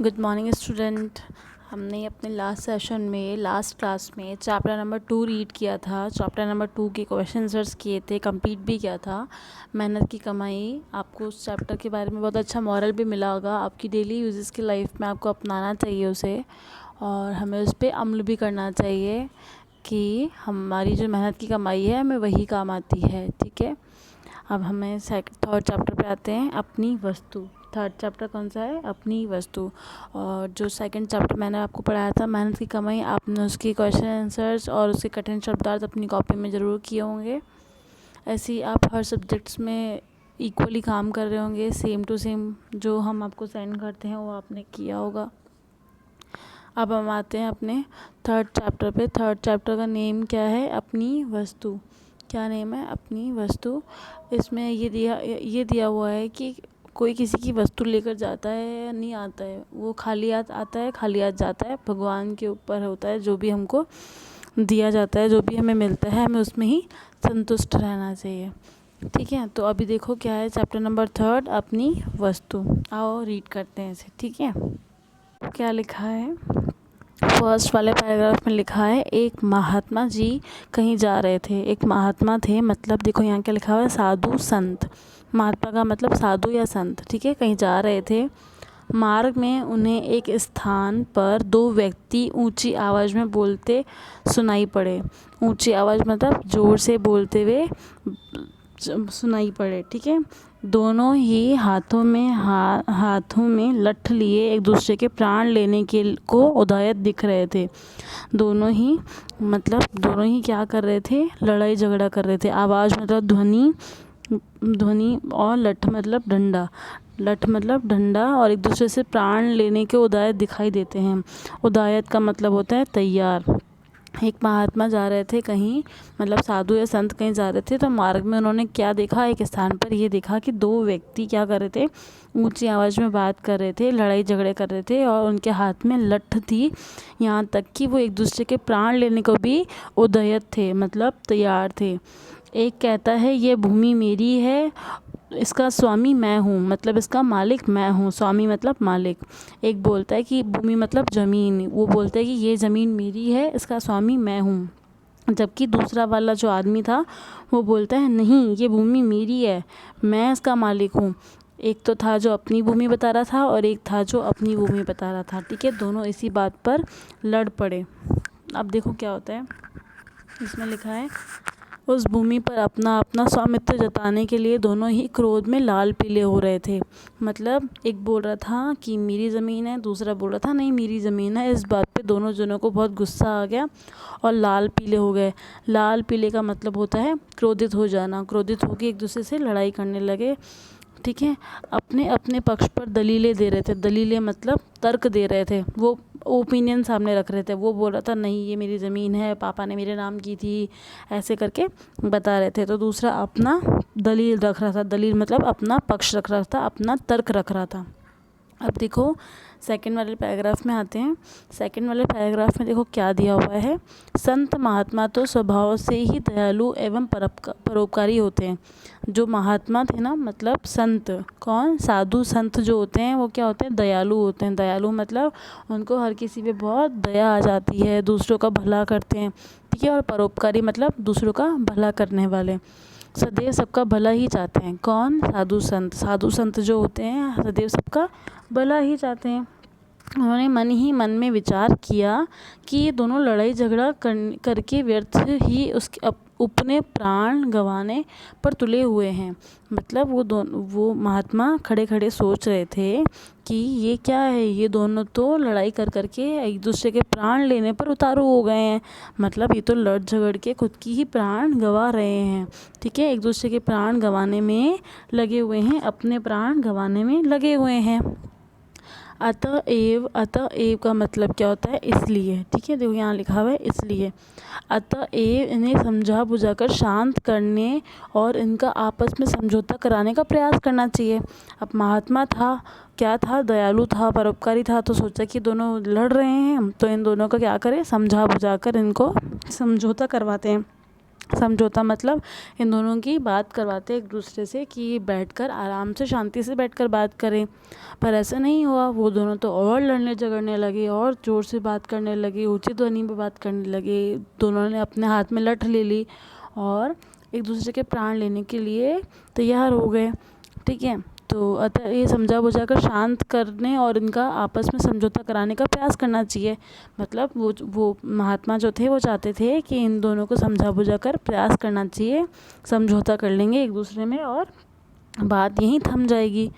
Good morning student. हमने अपने last class में चैप्टर नंबर 2 रीड किया था। चैप्टर नंबर 2 के क्वेश्चन आंसर्स किए थे, कंप्लीट भी किया था। मेहनत की कमाई, आपको उस चैप्टर के बारे में बहुत अच्छा मॉरल भी मिला होगा। आपकी डेली यूजेस की लाइफ में आपको अपनाना चाहिए उसे, और हमें उस पर अमल भी करना चाहिए कि हमारी जो मेहनत की कमाई है हमें वही काम आती है। ठीक है, अब हमें थर्ड चैप्टर पे आते हैं, अपनी वस्तु। थर्ड चैप्टर कौन सा है? अपनी वस्तु। और जो सेकंड चैप्टर मैंने आपको पढ़ाया था, मेहनत की कमाई, आपने उसकी क्वेश्चन आंसर्स और उसके कठिन शब्दार्थ अपनी कॉपी में ज़रूर किए होंगे। ऐसे ही आप हर सब्जेक्ट्स में इक्वली काम कर रहे होंगे, सेम टू सेम जो हम आपको सेंड करते हैं वो आपने किया होगा। अब हम आते हैं अपने थर्ड चैप्टर पे। थर्ड चैप्टर का नेम क्या है? अपनी वस्तु। क्या नेम है? अपनी वस्तु। इसमें ये दिया हुआ है कि कोई किसी की वस्तु लेकर जाता है या नहीं आता है, वो खाली हाथ आता है, खाली हाथ जाता है। भगवान के ऊपर होता है, जो भी हमको दिया जाता है, जो भी हमें मिलता है, हमें उसमें ही संतुष्ट रहना चाहिए। ठीक है, तो अभी देखो क्या है चैप्टर नंबर 3, अपनी वस्तु। आओ रीड करते हैं इसे। ठीक है, क्या लिखा है? फर्स्ट वाले पैराग्राफ में लिखा है, एक महात्मा जी कहीं जा रहे थे। एक महात्मा थे, मतलब देखो यहाँ क्या लिखा हुआ है? साधु संत। महात्मा का मतलब साधु या संत। ठीक है, कहीं जा रहे थे। मार्ग में उन्हें एक स्थान पर दो व्यक्ति ऊंची आवाज़ में बोलते सुनाई पड़े। ऊंची आवाज़ मतलब ज़ोर से बोलते हुए सुनाई पड़े। ठीक है, दोनों ही हाथों में लठ लिए एक दूसरे के प्राण लेने के को उदायत दिख रहे थे। दोनों ही क्या कर रहे थे? लड़ाई झगड़ा कर रहे थे। आवाज़ मतलब ध्वनि और लठ मतलब डंडा और एक दूसरे से प्राण लेने के उदायत दिखाई देते हैं। उदायत का मतलब होता है तैयार। एक महात्मा जा रहे थे कहीं, मतलब साधु या संत कहीं जा रहे थे, तो मार्ग में उन्होंने क्या देखा? एक स्थान पर ये देखा कि दो व्यक्ति क्या कर रहे थे? ऊंची आवाज़ में बात कर रहे थे, लड़ाई झगड़े कर रहे थे, और उनके हाथ में लठ थी। यहाँ तक कि वो एक दूसरे के प्राण लेने को भी उदयत थे, मतलब तैयार थे। एक कहता है, ये भूमि मेरी है, इसका स्वामी मैं हूँ, मतलब इसका मालिक मैं हूँ। स्वामी मतलब मालिक। एक बोलता है कि भूमि मतलब ज़मीन, वो बोलता है कि ये ज़मीन मेरी है, इसका स्वामी मैं हूँ। जबकि दूसरा वाला जो आदमी था वो बोलता है, नहीं, ये भूमि मेरी है, मैं इसका मालिक हूँ। एक तो था जो अपनी भूमि बता रहा था और एक था जो अपनी भूमि बता रहा था। ठीक है, दोनों इसी बात पर लड़ पड़े। अब देखो क्या होता है, इसमें लिखा है, उस भूमि पर अपना अपना स्वामित्व जताने के लिए दोनों ही क्रोध में लाल पीले हो रहे थे। मतलब एक बोल रहा था कि मेरी ज़मीन है, दूसरा बोल रहा था नहीं मेरी ज़मीन है। इस बात पे दोनों जनों को बहुत गुस्सा आ गया और लाल पीले हो गए। लाल पीले का मतलब होता है क्रोधित हो जाना। क्रोधित होकर एक दूसरे से लड़ाई करने लगे। ठीक है, अपने अपने पक्ष पर दलीलें दे रहे थे। दलीलें मतलब तर्क दे रहे थे, वो ओपिनियन सामने रख रहे थे। वो बोल रहा था नहीं ये मेरी ज़मीन है, पापा ने मेरे नाम की थी, ऐसे करके बता रहे थे। तो दूसरा अपना दलील रख रहा था। दलील मतलब अपना पक्ष रख रहा था, अपना तर्क रख रहा था। अब देखो सेकंड वाले पैराग्राफ में आते हैं। सेकंड वाले पैराग्राफ में देखो क्या दिया हुआ है, संत महात्मा तो स्वभाव से ही दयालु एवं परोपकारी होते हैं। जो महात्मा थे ना, मतलब संत, कौन? साधु संत जो होते हैं वो क्या होते हैं? दयालु होते हैं। दयालु मतलब उनको हर किसी पे बहुत दया आ जाती है, दूसरों का भला करते हैं। ठीक है, और परोपकारी मतलब दूसरों का भला करने वाले। सदैव सबका भला ही चाहते हैं। कौन? साधु संत। साधु संत जो होते हैं सदैव सबका भला ही चाहते हैं। उन्होंने मन ही मन में विचार किया कि ये दोनों लड़ाई झगड़ा करके व्यर्थ ही उसके अपने प्राण गंवाने पर तुले हुए हैं। मतलब वो महात्मा खड़े खड़े सोच रहे थे कि ये क्या है, ये दोनों तो लड़ाई कर करके एक दूसरे के प्राण लेने पर उतारू हो गए हैं। मतलब ये तो लड़ झगड़ के खुद की ही प्राण गंवा रहे हैं। ठीक है, एक दूसरे के प्राण गंवाने में लगे हुए हैं, अपने प्राण गंवाने में लगे हुए हैं। अतएव का मतलब क्या होता है? इसलिए। ठीक है, देखो यहाँ लिखा हुआ है इसलिए। अतएव इन्हें समझा बुझाकर शांत करने और इनका आपस में समझौता कराने का प्रयास करना चाहिए। अब महात्मा था, क्या था? दयालु था, परोपकारी था। तो सोचा कि दोनों लड़ रहे हैं तो इन दोनों का क्या करें? समझा बुझाकर इनको समझौता करवाते हैं। समझौता मतलब इन दोनों की बात करवाते एक दूसरे से कि बैठकर आराम से शांति से बैठकर बात करें। पर ऐसा नहीं हुआ, वो दोनों तो और लड़ने झगड़ने लगे और ज़ोर से बात करने लगे, ऊंची ध्वनि में बात करने लगे। दोनों ने अपने हाथ में लठ ले ली और एक दूसरे के प्राण लेने के लिए तैयार हो गए। ठीक है, तो अतः ये समझा बुझा कर शांत करने और इनका आपस में समझौता कराने का प्रयास करना चाहिए। मतलब वो महात्मा जो थे वो चाहते थे कि इन दोनों को समझा बुझा कर प्रयास करना चाहिए, समझौता कर लेंगे एक दूसरे में और बात यहीं थम जाएगी।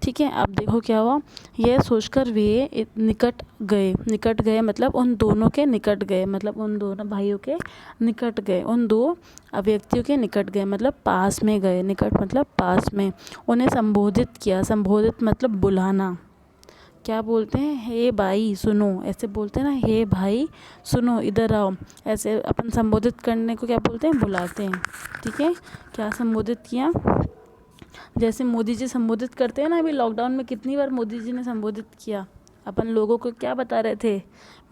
ठीक है, अब देखो क्या हुआ। यह सोचकर वे निकट गए मतलब उन दोनों के निकट गए, मतलब उन दोनों भाइयों के निकट गए, उन दो व्यक्तियों के निकट गए मतलब पास में गए, निकट मतलब पास में। उन्हें संबोधित किया, संबोधित मतलब बुलाना। क्या बोलते हैं, हे भाई सुनो, ऐसे बोलते हैं ना, हे भाई सुनो इधर आओ। ऐसे अपन संबोधित करने को क्या बोलते हैं, बुलाते हैं। ठीक है, क्या संबोधित किया, जैसे मोदी जी संबोधित करते हैं ना, अभी लॉकडाउन में कितनी बार मोदी जी ने संबोधित किया। अपन लोगों को क्या बता रहे थे,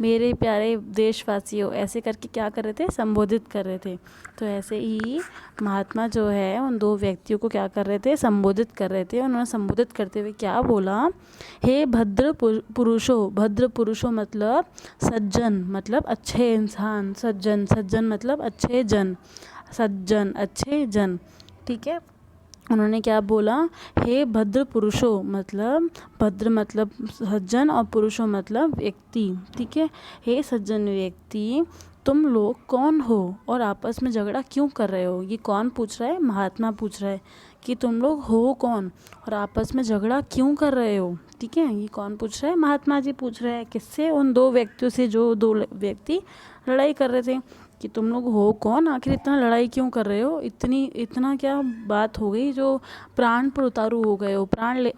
मेरे प्यारे देशवासियों, ऐसे करके क्या कर रहे थे, संबोधित कर रहे थे। तो ऐसे ही महात्मा जो है उन दो व्यक्तियों को क्या कर रहे थे, संबोधित कर रहे थे। उन्होंने संबोधित करते हुए क्या बोला, हे भद्र पुरुषों, भद्र पुरुषों मतलब सज्जन, मतलब अच्छे इंसान, सज्जन, सज्जन मतलब अच्छे जन, सज्जन अच्छे जन। ठीक है, उन्होंने क्या बोला, हे भद्र पुरुषों मतलब भद्र मतलब सज्जन और पुरुषों मतलब व्यक्ति। ठीक है, हे सज्जन व्यक्ति, तुम लोग कौन हो और आपस में झगड़ा क्यों कर रहे हो। ये कौन पूछ रहा है, महात्मा पूछ रहा है कि तुम लोग हो कौन और आपस में झगड़ा क्यों कर रहे हो। ठीक है, ये कौन पूछ रहा है, महात्मा जी पूछ रहे हैं। किससे, उन दो व्यक्तियों से जो दो व्यक्ति लड़ाई कर रहे थे कि तुम लोग हो कौन, आखिर इतना लड़ाई क्यों कर रहे हो, इतना क्या बात हो गई जो प्राण पर उतारू हो गए हो,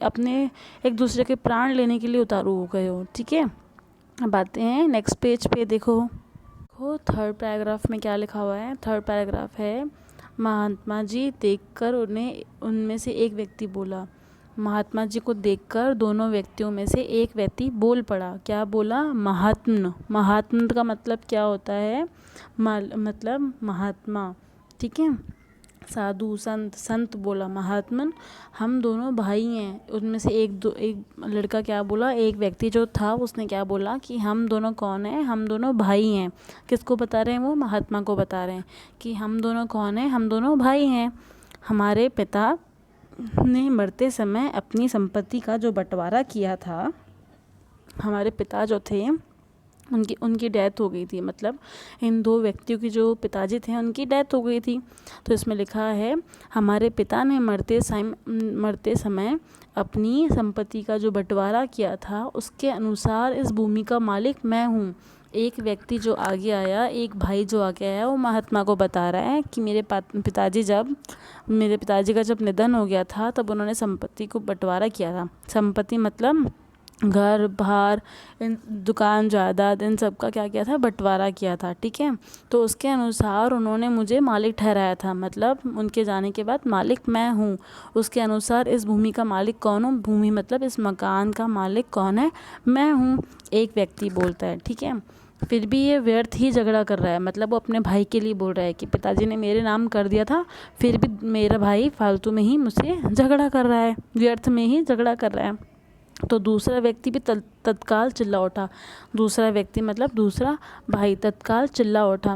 अपने एक दूसरे के प्राण लेने के लिए उतारू हो गए हो। ठीक है, अब आते हैं नेक्स्ट पेज पे। देखो थर्ड पैराग्राफ में क्या लिखा हुआ है। थर्ड पैराग्राफ है, महात्मा जी देखकर उनमें से एक व्यक्ति बोला। महात्मा जी को देखकर दोनों व्यक्तियों में से एक व्यक्ति बोल पड़ा। क्या बोला, महात्म। महात्म का मतलब क्या होता है, मतलब महात्मा। ठीक है, साधु संत, संत बोला महात्मन, हम दोनों भाई हैं। उनमें से एक लड़का क्या बोला, एक व्यक्ति जो था उसने क्या बोला कि हम दोनों कौन हैं, हम दोनों भाई हैं। किसको बता रहे हैं, वो महात्मा को बता रहे हैं कि हम दोनों कौन हैं, हम दोनों भाई हैं। हमारे पिता ने मरते समय अपनी संपत्ति का जो बंटवारा किया था, हमारे पिता जो थे उनकी डेथ हो गई थी, मतलब इन दो व्यक्तियों की जो पिताजी थे उनकी डेथ हो गई थी। तो इसमें लिखा है, हमारे पिता ने मरते समय अपनी संपत्ति का जो बंटवारा किया था उसके अनुसार इस भूमि का मालिक मैं हूँ। एक व्यक्ति जो आगे आया, एक भाई जो आगे आया, वो महात्मा को बता रहा है कि मेरे पिताजी का जब निधन हो गया था तब उन्होंने संपत्ति को बंटवारा किया था। संपत्ति मतलब घर बार, इन दुकान जायदाद, इन सब का क्या किया था, बंटवारा किया था। ठीक है, तो उसके अनुसार उन्होंने मुझे मालिक ठहराया था, मतलब उनके जाने के बाद मालिक मैं हूँ। उसके अनुसार इस भूमि का मालिक कौन हूँ, भूमि मतलब इस मकान का मालिक कौन है, मैं हूँ, एक व्यक्ति बोलता है। ठीक है, फिर भी ये व्यर्थ ही झगड़ा कर रहा है, मतलब वो अपने भाई के लिए बोल रहा है कि पिताजी ने मेरे नाम कर दिया था, फिर भी मेरा भाई फालतू में ही मुझसे झगड़ा कर रहा है, व्यर्थ में ही झगड़ा कर रहा है। तो दूसरा व्यक्ति भी तत्काल चिल्ला उठा। दूसरा व्यक्ति मतलब दूसरा भाई तत्काल चिल्ला उठा।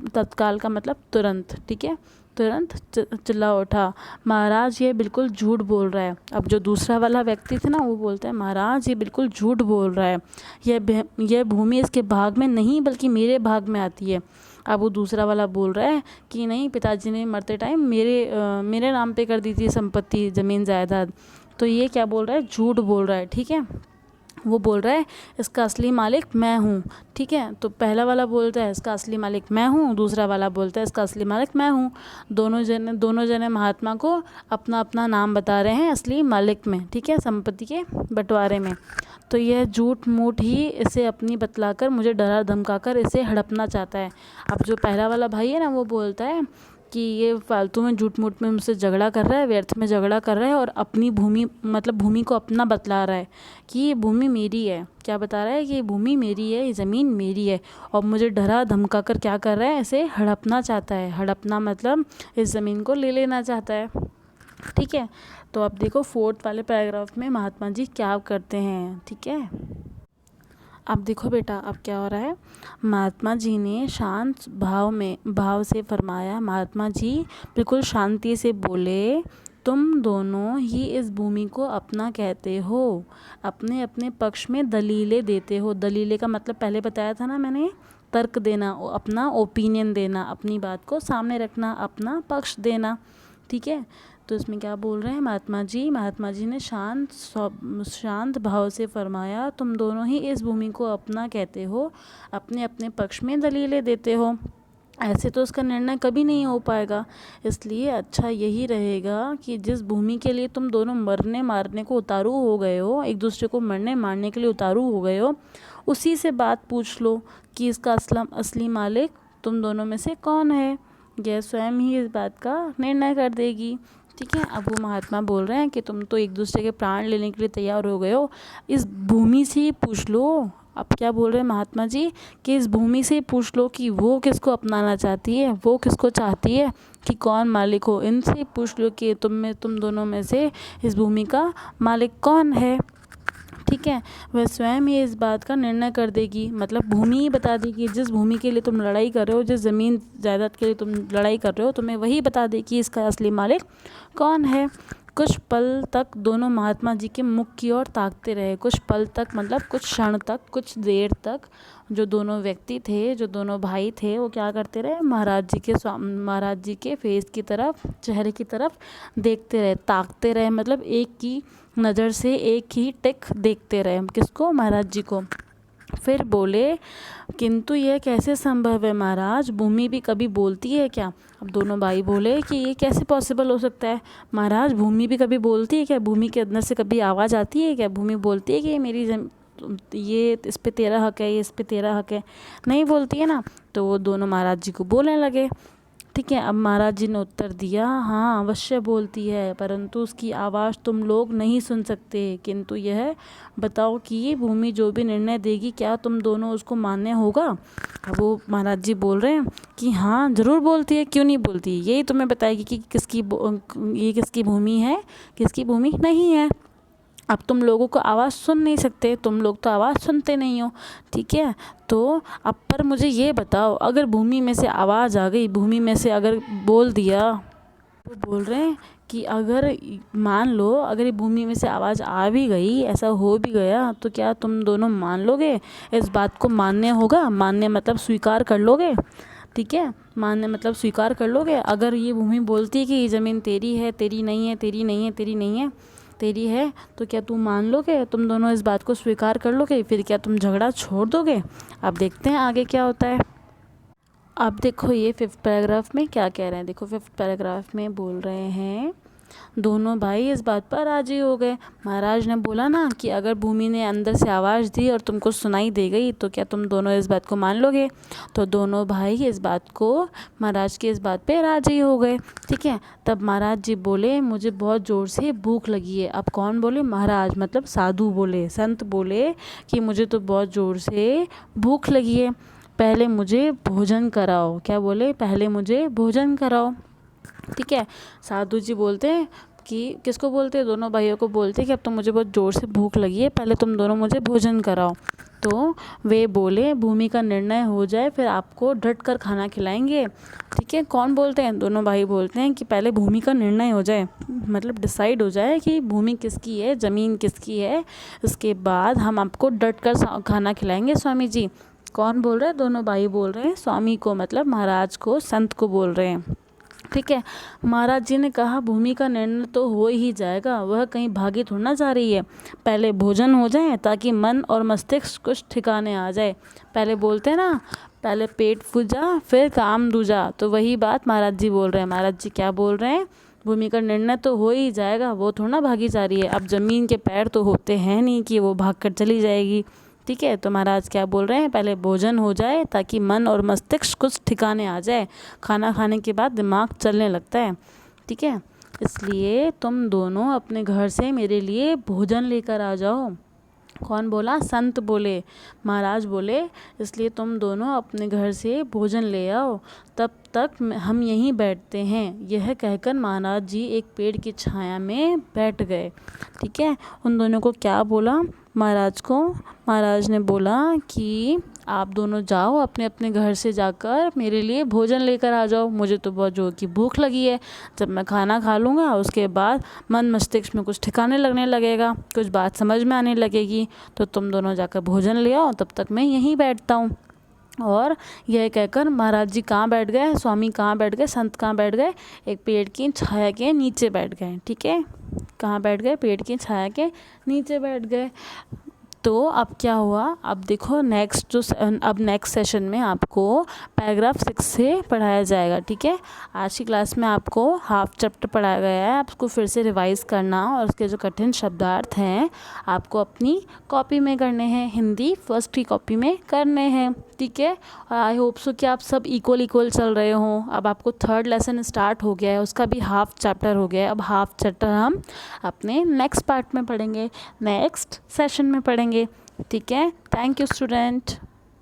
तत्काल का मतलब तुरंत। ठीक है, तुरंत चिल्ला उठा, महाराज ये बिल्कुल झूठ बोल रहा है। अब जो दूसरा वाला व्यक्ति था ना, वो बोलता है, महाराज ये बिल्कुल झूठ बोल रहा है, यह भूमि इसके भाग में नहीं बल्कि मेरे भाग में आती है। अब वो दूसरा वाला बोल रहा है कि नहीं, पिताजी ने मरते टाइम मेरे नाम पे कर दी थी संपत्ति, ज़मीन जायदाद। तो ये क्या बोल रहा है, झूठ बोल रहा है। ठीक है, वो बोल रहा है इसका असली मालिक मैं हूँ। ठीक है, तो पहला वाला बोलता है इसका असली मालिक मैं हूँ, दूसरा वाला बोलता है इसका असली मालिक मैं हूँ। दोनों जने महात्मा को अपना अपना नाम बता रहे हैं असली मालिक में। ठीक है, संपत्ति के बंटवारे में। तो यह झूठ मूठ ही इसे अपनी बतलाकर मुझे डरा धमकाकर इसे हड़पना चाहता है। अब जो पहला वाला भाई है ना, वो बोलता है कि ये फालतू में झूठ मूठ में मुझसे झगड़ा कर रहा है, व्यर्थ में झगड़ा कर रहा है, और अपनी भूमि मतलब भूमि को अपना बतला रहा है कि ये भूमि मेरी है। क्या बता रहा है कि ये भूमि मेरी है, ये ज़मीन मेरी है, और मुझे डरा धमका कर क्या कर रहा है, ऐसे हड़पना चाहता है। हड़पना मतलब इस ज़मीन को ले लेना चाहता है। ठीक है, तो अब देखो 4th वाले पैराग्राफ में महात्मा जी क्या करते हैं। ठीक है, अब देखो बेटा, अब क्या हो रहा है। महात्मा जी ने शांत भाव से फरमाया। महात्मा जी बिल्कुल शांति से बोले, तुम दोनों ही इस भूमि को अपना कहते हो, अपने अपने पक्ष में दलीलें देते हो। दलीलें का मतलब पहले बताया था ना मैंने, तर्क देना, अपना ओपिनियन देना, अपनी बात को सामने रखना, अपना पक्ष देना। ठीक है, तो इसमें क्या बोल रहे हैं महात्मा जी ने शांत भाव से फरमाया, तुम दोनों ही इस भूमि को अपना कहते हो, अपने अपने पक्ष में दलीलें देते हो। ऐसे तो उसका निर्णय कभी नहीं हो पाएगा। इसलिए अच्छा यही रहेगा कि जिस भूमि के लिए तुम दोनों मरने मारने को उतारू हो गए हो, एक दूसरे को मरने मारने के लिए उतारू हो गए हो, उसी से बात पूछ लो कि इसका असली मालिक तुम दोनों में से कौन है। यह स्वयं ही इस बात का निर्णय कर देगी। ठीक है, अब वो महात्मा बोल रहे हैं कि तुम तो एक दूसरे के प्राण लेने के लिए तैयार हो गए हो, इस भूमि से ही पूछ लो। अब क्या बोल रहे हैं महात्मा जी कि इस भूमि से ही पूछ लो कि वो किसको अपनाना चाहती है, वो किसको चाहती है, कि कौन मालिक हो। इनसे ही पूछ लो कि तुम दोनों में से इस भूमि का मालिक कौन है। ठीक है, वह स्वयं ही इस बात का निर्णय कर देगी, मतलब भूमि ही बता देगी। जिस भूमि के लिए तुम लड़ाई कर रहे हो, जिस ज़मीन जायदाद के लिए तुम लड़ाई कर रहे हो, तुम्हें वही बता देगी इसका असली मालिक कौन है। कुछ पल तक दोनों महात्मा जी के मुख की ओर ताकते रहे। कुछ पल तक मतलब कुछ क्षण तक, कुछ देर तक जो दोनों व्यक्ति थे, जो दोनों भाई थे, वो क्या करते रहे, महाराज जी के फेस की तरफ, चेहरे की तरफ देखते रहे, ताकते रहे, मतलब एक की नज़र से एक ही टिक देखते रहे। किसको? महाराज जी को। फिर बोले, किंतु यह कैसे संभव है महाराज, भूमि भी कभी बोलती है क्या? अब दोनों भाई बोले कि ये कैसे पॉसिबल हो सकता है महाराज, भूमि भी कभी बोलती है क्या? भूमि के अंदर से कभी आवाज़ आती है क्या? भूमि बोलती है कि ये मेरी ये इस पे तेरा हक है, ये इस पे तेरा हक है? नहीं बोलती है ना। तो वो दोनों महाराज जी को बोलने लगे। ठीक है, अब महाराज जी ने उत्तर दिया, हाँ अवश्य बोलती है, परंतु उसकी आवाज़ तुम लोग नहीं सुन सकते। किंतु यह बताओ कि ये भूमि जो भी निर्णय देगी, क्या तुम दोनों उसको मान्य होगा? अब वो महाराज जी बोल रहे हैं कि हाँ ज़रूर बोलती है, क्यों नहीं बोलती, यही तुम्हें बताएगी कि ये किसकी भूमि है, किसकी भूमि नहीं है। अब तुम लोगों को आवाज़ सुन नहीं सकते, तुम लोग तो आवाज़ सुनते नहीं हो। ठीक है, तो अब पर मुझे ये बताओ, अगर भूमि में से आवाज़ आ गई, भूमि में से अगर बोल दिया, तो बोल रहे हैं कि अगर मान लो अगर ये भूमि में से आवाज़ आ भी गई, ऐसा हो भी गया, तो क्या तुम दोनों मान लोगे? इस बात को मान्य होगा, मान्य मतलब स्वीकार कर लोगे। ठीक है, मान्य मतलब स्वीकार कर लोगे। अगर ये भूमि बोलती है कि ये ज़मीन तेरी है, तेरी नहीं है, तेरी नहीं है, तेरी नहीं है, तेरी है, तो क्या तुम मान लोगे? तुम दोनों इस बात को स्वीकार कर लोगे? फिर क्या तुम झगड़ा छोड़ दोगे? अब देखते हैं आगे क्या होता है। अब देखो ये 5th पैराग्राफ में क्या कह रहे हैं। देखो 5th पैराग्राफ में बोल रहे हैं, दोनों भाई इस बात पर राजी हो गए। महाराज ने बोला ना कि अगर भूमि ने अंदर से आवाज़ दी और तुमको सुनाई दे गई, तो क्या तुम दोनों इस बात को मान लोगे? तो दोनों भाई इस बात को, महाराज की इस बात पे राजी हो गए। ठीक है, तब महाराज जी बोले, मुझे बहुत ज़ोर से भूख लगी है। अब कौन बोले? महाराज, मतलब साधु बोले, संत बोले कि मुझे तो बहुत ज़ोर से भूख लगी है, पहले मुझे भोजन कराओ। क्या बोले? पहले मुझे भोजन कराओ। ठीक है, साधु जी बोलते हैं कि किसको बोलते हैं? दोनों भाइयों को बोलते हैं कि अब तो मुझे बहुत ज़ोर से भूख लगी है, पहले तुम दोनों मुझे भोजन कराओ। तो वे बोले, भूमि का निर्णय हो जाए फिर आपको डट कर खाना खिलाएंगे। ठीक है, कौन बोलते हैं? दोनों भाई बोलते हैं कि पहले भूमि का निर्णय हो जाए, मतलब डिसाइड हो जाए कि भूमि किसकी है, ज़मीन किसकी है, उसके बाद हम आपको डट कर खाना खिलाएंगे स्वामी जी। कौन बोल रहा है? दोनों भाई बोल रहे हैं, स्वामी को मतलब महाराज को, संत को बोल रहे हैं। ठीक है, महाराज जी ने कहा, भूमि का निर्णय तो हो ही जाएगा, वह कहीं भागी थोड़ा ना जा रही है, पहले भोजन हो जाए ताकि मन और मस्तिष्क कुछ ठिकाने आ जाए। पहले बोलते हैं ना, पहले पेट पूजा फिर काम दूजा, तो वही बात महाराज जी बोल रहे हैं। महाराज जी क्या बोल रहे हैं? भूमि का निर्णय तो हो ही जाएगा, वो थोड़ा ना भागी जा रही है। अब ज़मीन के पैर तो होते हैं नहीं कि वो भाग कर चली जाएगी। ठीक है। तो महाराज क्या बोल रहे हैं, पहले भोजन हो जाए ताकि मन और मस्तिष्क कुछ ठिकाने आ जाए। खाना खाने के बाद दिमाग चलने लगता है, ठीक है। इसलिए तुम दोनों अपने घर से मेरे लिए भोजन लेकर आ जाओ। कौन बोला, संत बोले, महाराज बोले, इसलिए तुम दोनों अपने घर से भोजन ले आओ, तब तक हम यहीं बैठते हैं। यह कहकर महाराज जी एक पेड़ की छाया में बैठ गए, ठीक है। उन दोनों को क्या बोला, महाराज को, महाराज ने बोला कि आप दोनों जाओ अपने अपने घर से जाकर मेरे लिए भोजन लेकर आ जाओ। मुझे तो बहुत जोर की भूख लगी है। जब मैं खाना खा लूँगा उसके बाद मन मस्तिष्क में कुछ ठिकाने लगने लगेगा, कुछ बात समझ में आने लगेगी। तो तुम दोनों जाकर भोजन ले आओ, तब तक मैं यहीं बैठता हूँ। और यह कहकर महाराज जी कहाँ बैठ गए, स्वामी कहाँ बैठ गए, संत कहाँ बैठ गए, एक पेड़ की छाया के नीचे बैठ गए, ठीक है। कहाँ बैठ गए, पेड़ की छाया के नीचे बैठ गए। तो अब क्या हुआ, अब देखो अब नेक्स्ट सेशन में आपको पैराग्राफ 6 से पढ़ाया जाएगा, ठीक है। आज की क्लास में आपको हाफ चैप्टर पढ़ाया गया है, आपको फिर से रिवाइज करना और उसके जो कठिन शब्दार्थ हैं आपको अपनी कॉपी में करने हैं, हिंदी फर्स्ट की कॉपी में करने हैं, ठीक है। और आई होप सो कि आप सब इक्वल चल रहे हों। अब आपको थर्ड लेसन स्टार्ट हो गया है, उसका भी हाफ चैप्टर हो गया है। अब हाफ चैप्टर हम अपने नेक्स्ट पार्ट में पढ़ेंगे, नेक्स्ट सेशन में पढ़ेंगे, ठीक है। Thank you student.